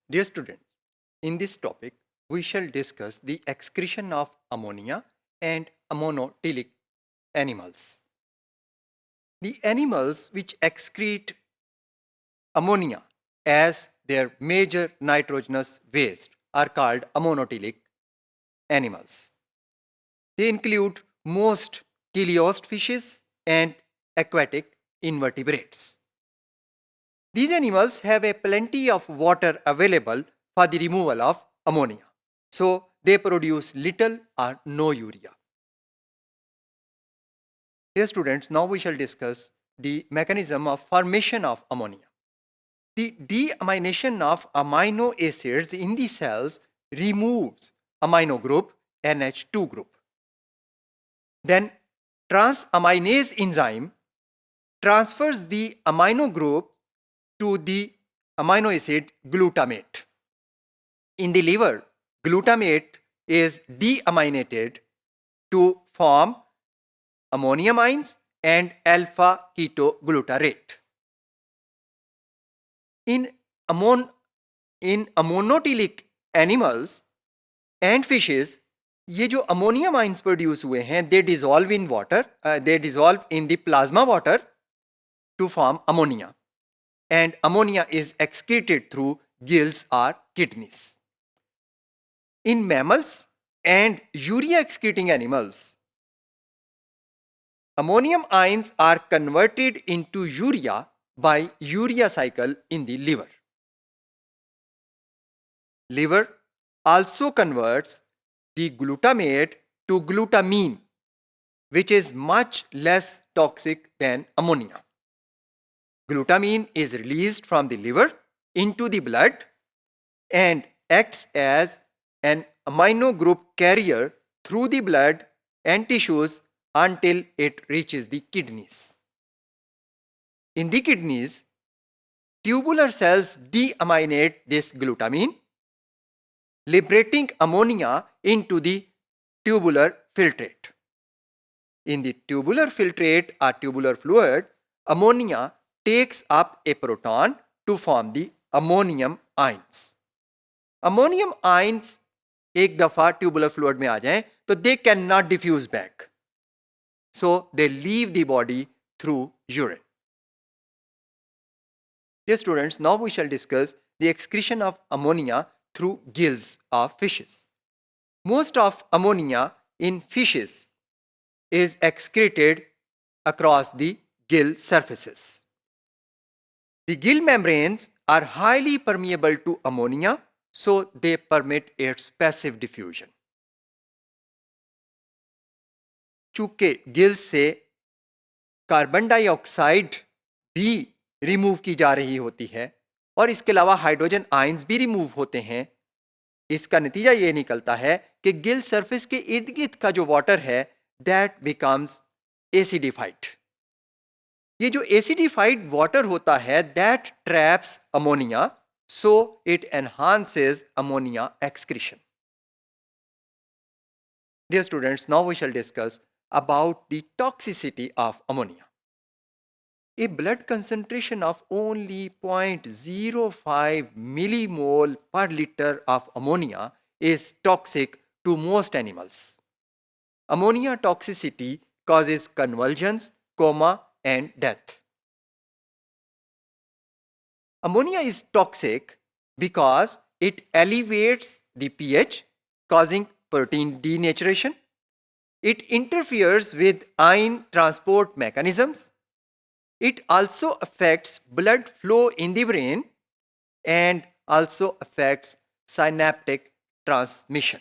Dear students, in this topic, we shall discuss the excretion of ammonia and ammonotelic animals. The animals which excrete ammonia as their major nitrogenous waste are called ammonotelic animals. They include most teleost fishes and aquatic invertebrates. These animals have a plenty of water available for the removal of ammonia. So they produce little or no urea. Dear students, now we shall discuss the mechanism of formation of ammonia. The deamination of amino acids in the cells removes amino group NH2 group. Then transaminase enzyme transfers the amino group to the amino acid glutamate. In the liver, glutamate is deaminated to form ammonium ions and alpha ketoglutarate. In ammonotelic animals and fishes, ये जो ammonium ions produce हुए हैं they dissolve in water, they dissolve in the plasma water to form ammonia, and ammonia is excreted through gills or kidneys. In mammals and urea excreting animals, ammonium ions are converted into urea by urea cycle in the liver. Liver also converts the glutamate to glutamine, which is much less toxic than ammonia. Glutamine is released from the liver into the blood and acts as an amino group carrier through the blood and tissues until it reaches the kidneys. In the kidneys, tubular cells deaminate this glutamine, liberating ammonia into the tubular filtrate. In the tubular filtrate or tubular fluid, ammonia takes up a proton to form the ammonium ions. Ammonium ions एक दफा tubular fluid में आ जाएं तो they cannot diffuse back. So they leave the body through urine. Dear students, now we shall discuss the excretion of ammonia through gills of fishes. Most of ammonia in fishes is excreted across the gill surfaces. The gill membranes are highly permeable to ammonia, so they permit its passive diffusion. चूंकि gills से carbon dioxide भी remove की जा रही होती है और इसके अलावा हाइड्रोजन आयंस भी रिमूव होते हैं, इसका नतीजा ये निकलता है कि गिल सरफेस के इर्द गिर्द का जो वाटर है दैट बिकम्स एसिडिफाइड. ये जो एसिडिफाइड वाटर होता है that traps ammonia, so it enhances ammonia excretion. Dear students, now we shall discuss about the toxicity of ammonia. A blood concentration of only 0.05 millimole per liter of ammonia is toxic to most animals. Ammonia toxicity causes convulsions, coma, and death. Ammonia is toxic because it elevates the pH, causing protein denaturation. It interferes with ion transport mechanisms. It also affects blood flow in the brain and also affects synaptic transmission.